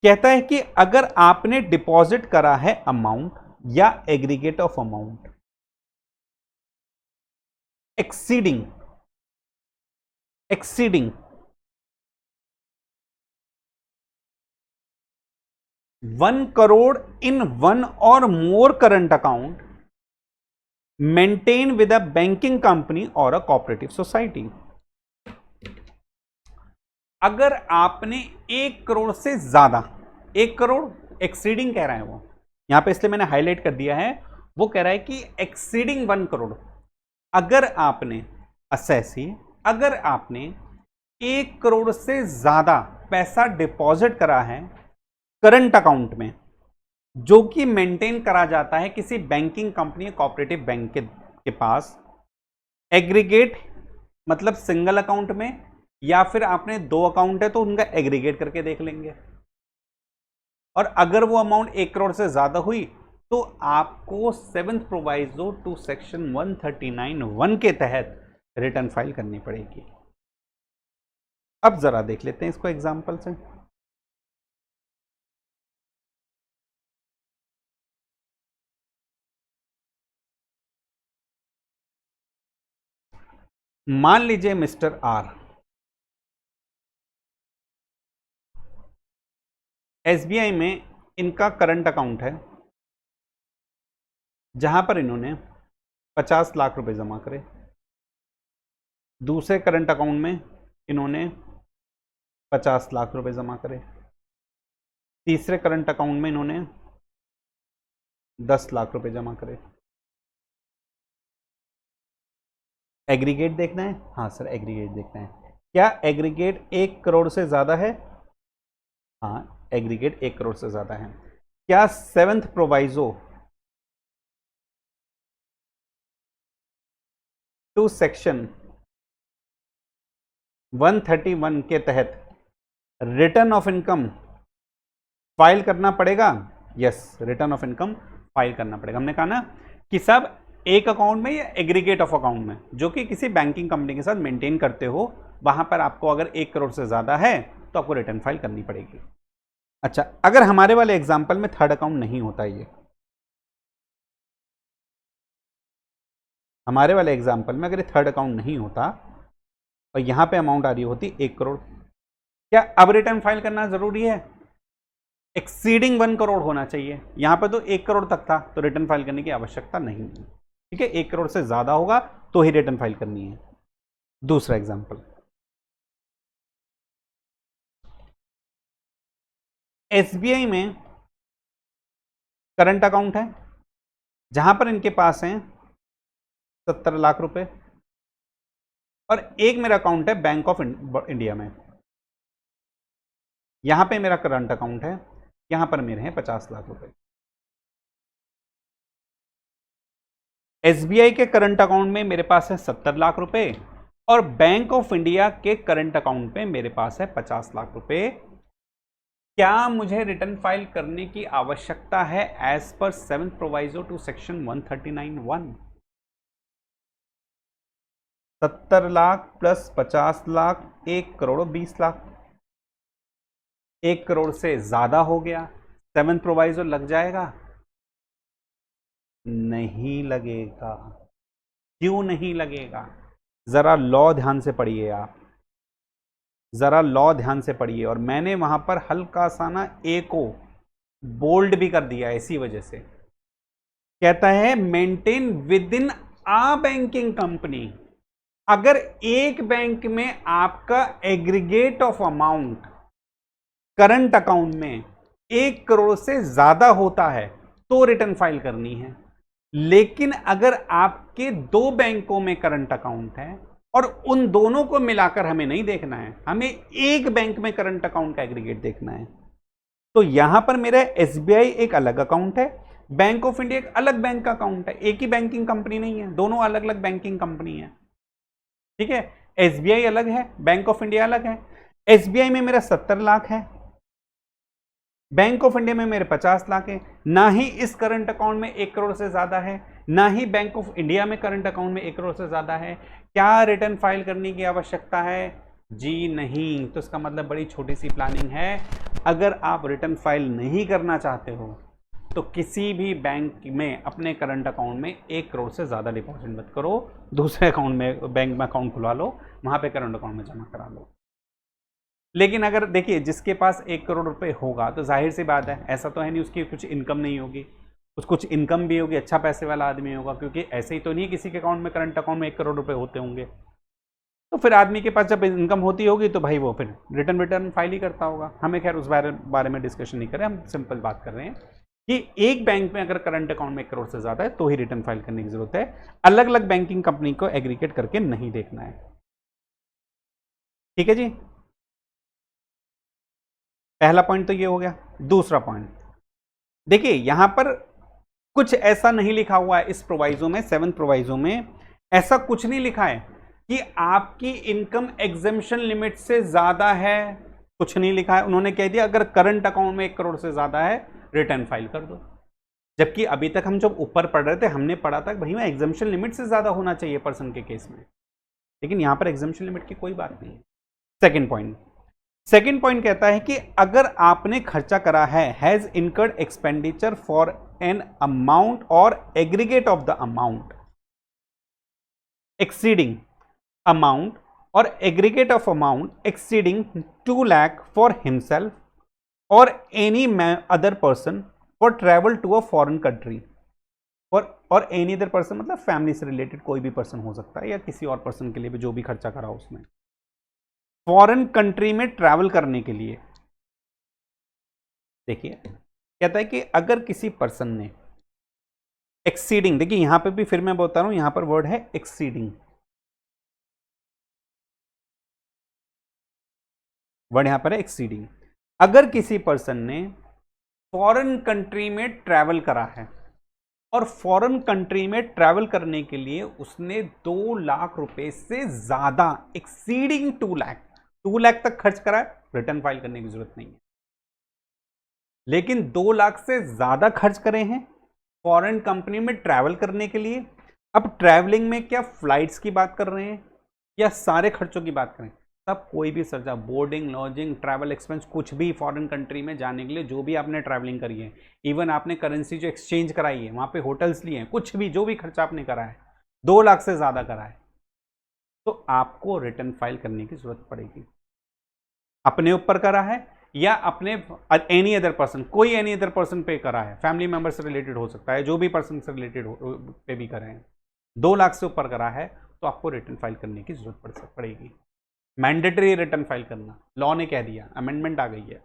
कहता है कि अगर आपने डिपॉजिट करा है अमाउंट या aggregate of amount exceeding 1 crore in one or more current account maintained with a banking company or a cooperative society। अगर आपने 1 करोड़ से ज्यादा, 1 करोड़ एक्सीडिंग कह रहा है वो, यहां पे इसलिए मैंने हाईलाइट कर दिया है, वो कह रहा है कि एक्सीडिंग 1 करोड़, अगर आपने असेसी, अगर आपने 1 करोड़ से ज्यादा पैसा डिपॉजिट करा है करंट अकाउंट में, जो कि मेंटेन करा जाता है किसी बैंकिंग कंपनी या कोऑपरेटिव बैंक के पास, एग्रीगेट मतलब सिंगल अकाउंट में, या फिर आपने 2 अकाउंट है तो उनका एग्रीगेट करके देख लेंगे, और अगर वो अमाउंट 1 करोड़ से ज्यादा हुई तो आपको 7th प्रोवाइजो टू सेक्शन 139(1) के तहत रिटर्न फाइल करनी पड़ेगी। अब जरा देख लेते हैं इसको एग्जांपल से। मान लीजिए मिस्टर आर एसबीआई में इनका करंट अकाउंट है जहां पर इन्होंने 50 लाख रुपए जमा करे। दूसरे करंट अकाउंट में इन्होंने 50 लाख रुपए जमा करे। तीसरे करंट अकाउंट में इन्होंने 10 लाख रुपए जमा करे। एग्रीगेट देखना है? हाँ सर, एग्रीगेट देखना है। क्या एग्रीगेट 1 करोड़ से ज्यादा है? हाँ, एग्रीगेट 1 करोड़ से ज्यादा है। क्या 7th प्रोवाइजो टू सेक्शन 131 के तहत रिटर्न ऑफ इनकम फाइल करना पड़ेगा। Yes, return of income file करना पड़ेगा। हमने कहा ना कि सब एक अकाउंट में या एग्रीगेट ऑफ अकाउंट में, जो कि किसी बैंकिंग कंपनी के साथ मेंटेन करते हो, वहां पर आपको अगर 1 करोड़ से ज्यादा है तो आपको रिटर्न फाइल करनी पड़ेगी। अच्छा, अगर हमारे वाले एग्जाम्पल में थर्ड अकाउंट नहीं होता, ये हमारे वाले एग्जाम्पल में अगर ये थर्ड अकाउंट नहीं होता और यहां पे अमाउंट आ रही होती 1 करोड़, क्या अब रिटर्न फाइल करना जरूरी है? एक्सीडिंग 1 करोड़ होना चाहिए। यहां पर तो 1 करोड़ तक था, तो रिटर्न फाइल करने की आवश्यकता नहीं है। ठीक है, 1 करोड़ से ज्यादा होगा तो ही रिटर्न फाइल करनी है। दूसरा एग्जाम्पल, एसबीआई में करंट अकाउंट है जहां पर इनके पास है 70 लाख रुपए, और एक मेरा अकाउंट है बैंक ऑफ इंडिया में। यहां पे मेरा करंट अकाउंट है, यहां पर मेरे हैं 50 लाख रुपए। एसबीआई के करंट अकाउंट में मेरे पास है 70 लाख रुपए, और बैंक ऑफ इंडिया के करंट अकाउंट में मेरे पास है 50 लाख रुपए। क्या मुझे रिटर्न फाइल करने की आवश्यकता है as per 7th proviso to section 139(1)? 70 lakh plus 50 lakh 1 crore 20 lakh. 1 crore से ज्यादा हो गया, 7th प्रोवाइजो लग जाएगा? नहीं लगेगा। क्यों नहीं लगेगा? जरा लॉ ध्यान से पढ़िए आप, जरा लॉ ध्यान से पढ़िए। और मैंने वहां पर हल्का सा ना ए को बोल्ड भी कर दिया इसी वजह से। कहता है maintain with in a banking company. अगर एक बैंक में आपका aggregate of amount current account में 1 करोड़ से ज्यादा होता है तो रिटर्न फाइल करनी है। लेकिन अगर आपके 2 बैंकों में करंट अकाउंट है और उन दोनों को मिलाकर हमें नहीं देखना है, हमें एक बैंक में करंट अकाउंट का एग्रीगेट देखना है, तो यहां पर मेरा एसबीआई एक अलग अकाउंट है, बैंक ऑफ इंडिया एक अलग बैंक का अकाउंट है। एक ही बैंकिंग कंपनी नहीं है, दोनों अलग अलग बैंकिंग कंपनी है। ठीक है, एसबीआई अलग है, बैंक ऑफ इंडिया अलग है। एसबीआई में मेरा 70 लाख है, बैंक ऑफ इंडिया में मेरे 50 लाख है। ना ही इस करंट अकाउंट में 1 करोड़ से ज्यादा है, ना ही बैंक ऑफ इंडिया में करंट अकाउंट में 1 करोड़ से ज्यादा है। क्या रिटर्न फाइल करने की आवश्यकता है? जी नहीं। तो इसका मतलब बड़ी छोटी सी प्लानिंग है। अगर आप रिटर्न फाइल नहीं करना चाहते हो तो किसी भी बैंक में अपने करंट अकाउंट में 1 करोड़ से ज्यादा डिपॉजिट मत करो, दूसरे अकाउंट में बैंक में अकाउंट खुलवा लो, वहां पे करंट अकाउंट में जमा करा लो। लेकिन अगर देखिए जिसके पास 1 करोड़ रुपए होगा तो जाहिर सी बात है, ऐसा तो है नहीं उसकी कुछ इनकम नहीं होगी, कुछ इनकम भी होगी, अच्छा पैसे वाला आदमी होगा, क्योंकि ऐसे ही तो नहीं किसी के अकाउंट में करंट अकाउंट में 1 करोड़ रुपए होते होंगे। तो फिर आदमी के पास जब इनकम होती होगी तो भाई वो फिर रिटर्न फाइल ही करता होगा। हमें खैर उस बारे में डिस्कशन नहीं करें, हम सिंपल बात कर रहे हैं कि एक बैंक में अगर करंट अकाउंट में 1 करोड़ से ज्यादा है तो ही रिटर्न फाइल करने की जरूरत है। अलग अलग बैंकिंग कंपनी को एग्रीगेट करके नहीं देखना है। ठीक है जी, पहला पॉइंट तो ये हो गया। दूसरा पॉइंट देखिए, यहां पर कुछ ऐसा नहीं लिखा हुआ है इस प्रोवाइजो में, 7th प्रोवाइजो में ऐसा कुछ नहीं लिखा है कि आपकी इनकम एग्जेम्पशन लिमिट से ज्यादा है, कुछ नहीं लिखा है। उन्होंने कह दिया अगर करंट अकाउंट में 1 करोड़ से ज्यादा है रिटर्न फाइल कर दो। जबकि अभी तक हम जब ऊपर पढ़ रहे थे हमने पढ़ा था भाई मैं एग्जेम्पशन लिमिट से ज्यादा होना चाहिए पर्सन के केस में, लेकिन यहां पर एग्जेम्पशन लिमिट की कोई बात नहीं है। सेकेंड पॉइंट कहता है कि अगर आपने खर्चा करा है, has incurred expenditure for an amount और aggregate of the amount exceeding amount और aggregate of amount exceeding 2 lakh for himself और any other person for travel to a foreign country, और एनी अदर पर्सन मतलब फैमिली से related कोई भी person हो सकता है या किसी और पर्सन के लिए भी जो भी खर्चा करा उसमें, फॉरेन कंट्री में ट्रैवल करने के लिए। देखिए कहता है कि अगर किसी पर्सन ने एक्सीडिंग, देखिए यहां पे भी फिर मैं बता रहा हूं, यहां पर वर्ड है एक्सीडिंग, वर्ड यहां पर है एक्सीडिंग। अगर किसी पर्सन ने फॉरेन कंट्री में ट्रैवल करा है और फॉरेन कंट्री में ट्रैवल करने के लिए उसने 2 लाख रुपए से ज्यादा, एक्सीडिंग 2 लाख तक खर्च करा है, रिटर्न फाइल करने की जरूरत नहीं है। लेकिन 2 लाख से ज्यादा खर्च करे हैं फॉरेन कंपनी में ट्रैवल करने के लिए। अब ट्रैवलिंग में क्या फ्लाइट्स की बात कर रहे हैं या सारे खर्चों की बात करें, तब कोई भी खर्चा, बोर्डिंग, लॉजिंग, ट्रैवल एक्सपेंस, कुछ भी फॉरेन कंट्री में जाने के लिए जो भी आपने ट्रैवलिंग करी है, इवन आपने करेंसी जो एक्सचेंज कराई है, वहां पे होटल्स लिए हैं, कुछ भी जो भी खर्चा आपने करा है 2 लाख से ज्यादा करा है, तो आपको रिटर्न फाइल करने की जरूरत पड़ेगी। अपने ऊपर करा है या अपने एनी अदर पर्सन, कोई एनी अदर पर्सन पे करा है, फैमिली मेंबर से रिलेटेड हो सकता है, जो भी पर्सन से रिलेटेड पे भी करें, 2 लाख से ऊपर करा है तो आपको रिटर्न फाइल करने की जरूरत पड़ेगी। मैंडेटरी रिटर्न फाइल करना, लॉ ने कह दिया, अमेंडमेंट आ गई है।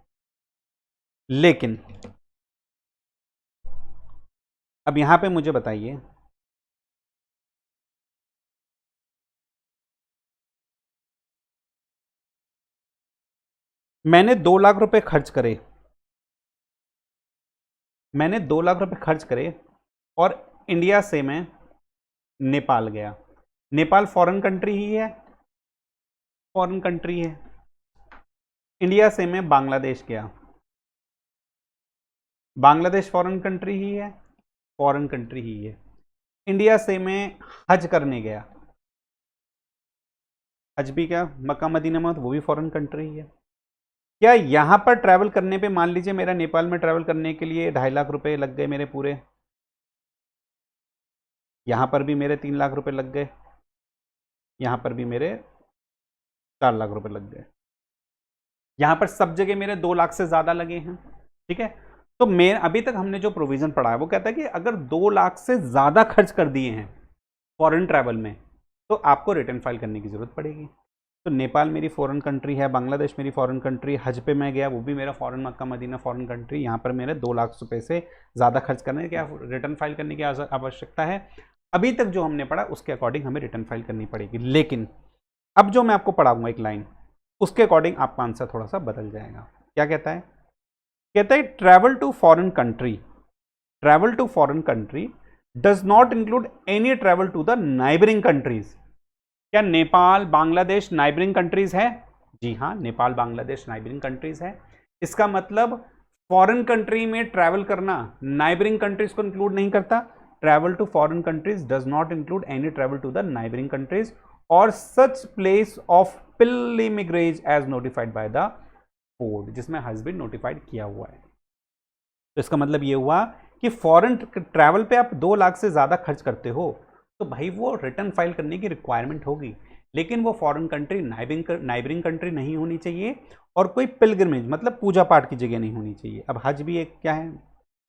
लेकिन अब यहां पे मुझे बताइए, मैंने 2 लाख रुपए खर्च करे, मैंने 2 लाख रुपए खर्च करे और इंडिया से मैं नेपाल गया। नेपाल फॉरेन कंट्री ही है, फॉरेन कंट्री है। इंडिया से मैं बांग्लादेश गया, बांग्लादेश फॉरेन कंट्री ही है, फॉरेन कंट्री ही है। इंडिया से मैं हज करने गया, हज भी क्या, मक्का मदीना में, तो वो भी फॉरेन कंट्री ही है। क्या यहां पर ट्रैवल करने पे, मान लीजिए मेरा नेपाल में ट्रैवल करने के लिए 2.5 लाख रुपए लग गए मेरे पूरे, यहां पर भी मेरे 3 लाख रुपए लग गए, यहां पर भी मेरे 4 लाख रुपए लग गए, यहां पर सब जगह मेरे 2 लाख से ज्यादा लगे हैं। ठीक है, तो मैं अभी तक हमने जो प्रोविजन पढ़ा है वो कहता है कि अगर 2 लाख से ज्यादा खर्च कर दिए हैं फॉरेन ट्रैवल में तो आपको रिटर्न फाइल करने की जरूरत पड़ेगी। तो नेपाल मेरी फॉरेन कंट्री है, बांग्लादेश मेरी फॉरेन कंट्री, हज पे मैं गया वो भी मेरा foreign, Mecca Medina foreign country, यहाँ पर मेरे 2 लाख रुपए से ज़्यादा खर्च करने की रिटर्न फाइल करने की आवश्यकता है। अभी तक जो हमने पढ़ा उसके अकॉर्डिंग हमें रिटर्न फाइल करनी पड़ेगी। लेकिन अब जो मैं आपको पढ़ाऊंगा एक लाइन, उसके अकॉर्डिंग आपका आंसर थोड़ा सा बदल जाएगा। क्या कहता है? कहता है travel to foreign country, travel to foreign country does not include any travel to the neighbouring countries. क्या नेपाल बांग्लादेश नाइबरिंग कंट्रीज है? जी हाँ, नेपाल बांग्लादेश नाइबरिंग कंट्रीज है। इसका मतलब फॉरेन कंट्री में ट्रैवल करना नाइबरिंग कंट्रीज को इंक्लूड नहीं करता। Travel to foreign countries does not include any travel to the neighbouring countries और such place of pilgrimage as notified by the code, जिसमें हज बीन नोटिफाइड किया हुआ है। तो इसका मतलब ये हुआ कि फॉरेन ट्रैवल पे आप 2 लाख से ज्यादा खर्च करते हो तो भाई वो रिटर्न फाइल करने की रिक्वायरमेंट होगी, लेकिन वो फॉरेन कंट्री नाइबरिंग कंट्री नहीं होनी चाहिए और कोई पिलग्रिमेज मतलब पूजा पाठ की जगह नहीं होनी चाहिए। अब हज भी एक क्या है,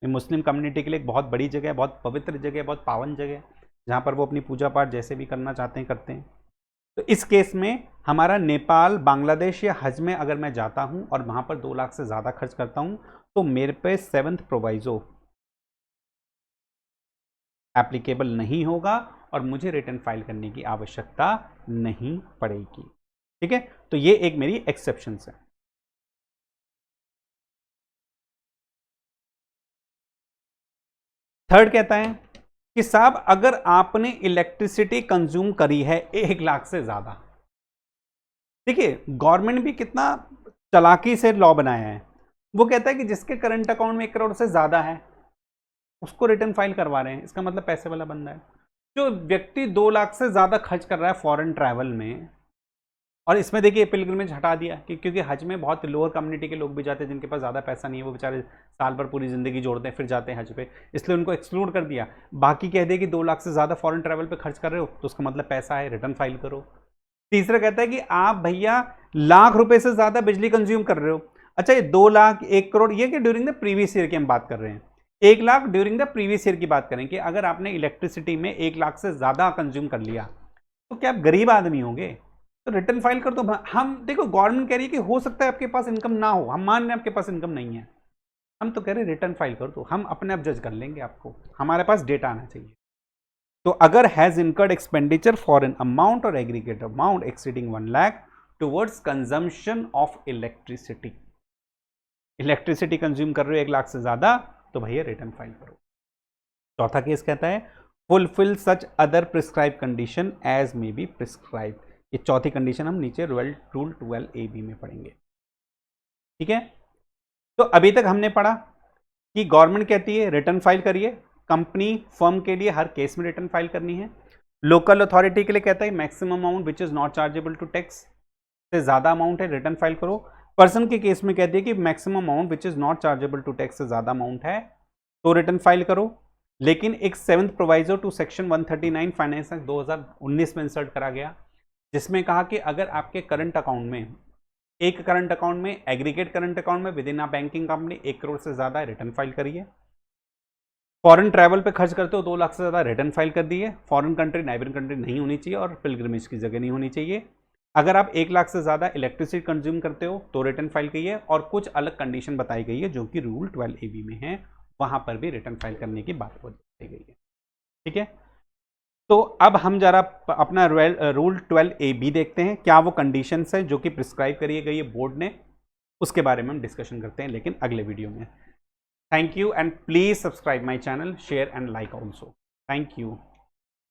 मुस्लिम कम्युनिटी के लिए एक बहुत बड़ी जगह है, बहुत पवित्र जगह है, बहुत पावन जगह है, जहाँ पर वो अपनी पूजा पाठ जैसे भी करना चाहते हैं करते हैं। तो इस केस में हमारा नेपाल बांग्लादेश या हज में अगर मैं जाता हूँ और वहाँ पर 2 लाख से ज़्यादा खर्च करता हूँ तो मेरे पे 7th प्रोवाइजो एप्लीकेबल नहीं होगा और मुझे रिटर्न फाइल करने की आवश्यकता नहीं पड़ेगी। ठीक है, तो ये एक मेरी एक्सेप्शन है। थर्ड कहता है कि साहब अगर आपने इलेक्ट्रिसिटी कंज्यूम करी है 1 लाख से ज्यादा, देखिए गवर्नमेंट भी कितना चालाकी से लॉ बनाया है, वो कहता है कि जिसके करंट अकाउंट में 1 करोड़ से ज्यादा है उसको रिटर्न फाइल करवा रहे हैं, इसका मतलब पैसे वाला बंदा है। जो व्यक्ति 2 लाख से ज्यादा खर्च कर रहा है फॉरेन ट्रैवल में, और इसमें देखिए पिलग्रिमेज हटा दिया कि क्योंकि हज में बहुत लोअर कम्युनिटी के लोग भी जाते हैं जिनके पास ज़्यादा पैसा नहीं है, वो बेचारे साल भर पूरी ज़िंदगी जोड़ते हैं फिर जाते हैं हज पे, इसलिए उनको एक्सक्लूड कर दिया। बाकी कह दिया कि 2 लाख से ज़्यादा फॉरेन ट्रैवल पे खर्च कर रहे हो तो उसका मतलब पैसा है, रिटर्न फाइल करो। तीसरा कहता है कि आप भैया लाख रुपए से ज़्यादा बिजली कंज्यूम कर रहे हो, अच्छा ये 2 लाख 1 करोड़ ये कि ड्यूरिंग द प्रीवियस ईयर की हम बात कर रहे हैं, 1 lakh during the previous year की बात करें कि अगर आपने इलेक्ट्रिसिटी में 1 लाख से ज़्यादा कंज्यूम कर लिया तो क्या आप गरीब आदमी होंगे? तो रिटर्न फाइल कर दो। हम देखो गवर्नमेंट कह रही है कि हो सकता है आपके पास इनकम ना हो, हम मान रहे हैं आपके पास इनकम नहीं है, हम तो कह रहे हैं रिटर्न फाइल कर दो, हम अपने आप जज कर लेंगे आपको, हमारे पास डेटा आना चाहिए। तो अगर has incurred expenditure for an amount और aggregate amount exceeding 1 lakh towards consumption of electricity, electricity consume कर रहे हो 1 लाख से ज्यादा तो भैया रिटर्न फाइल करो। चौथा केस कहता है fulfil such other prescribe condition as may be prescribe. ये चौथी कंडीशन हम नीचे रूल 12AB में पढ़ेंगे। ठीक है, तो अभी तक हमने पढ़ा कि गवर्नमेंट कहती है रिटर्न फाइल करिए, कंपनी फर्म के लिए हर केस में रिटर्न फाइल करनी है। लोकल अथॉरिटी के लिए कहता है maximum amount which is not chargeable to tax, से ज्यादा अमाउंट है रिटर्न फाइल करो। पर्सन के केस में कहती है कि maximum amount which is not chargeable to tax से ज्यादा अमाउंट है तो रिटर्न फाइल करो। लेकिन एक 7th proviso to section 139 finance act 2019 में इंसर्ट करा गया, जिसमें कहा कि अगर आपके करंट अकाउंट में, एक करंट अकाउंट में, एग्रीगेट करंट अकाउंट में with in a banking company 1 crore से ज्यादा रिटर्न फाइल करिए। फॉरेन ट्रैवल पे खर्च करते हो 2 लाख से ज़्यादा रिटर्न फाइल कर दिए। फॉरेन कंट्री नाइबरिंग कंट्री नहीं होनी चाहिए और पिलग्रिमेज की जगह नहीं होनी चाहिए। अगर आप 1 लाख से ज़्यादा इलेक्ट्रिसिटी कंज्यूम करते हो तो रिटर्न फाइल करिए। और कुछ अलग कंडीशन बताई गई है जो कि रूल 12AB में है, वहां पर भी रिटर्न फाइल करने की बात बताई गई है। ठीक है, तो अब हम जरा अपना रूल 12AB देखते हैं, क्या वो कंडीशंस है जो कि प्रिस्क्राइब करी गई है बोर्ड ने, उसके बारे में हम डिस्कशन करते हैं लेकिन अगले वीडियो में। Thank you and please subscribe my channel, share and like also. Thank you.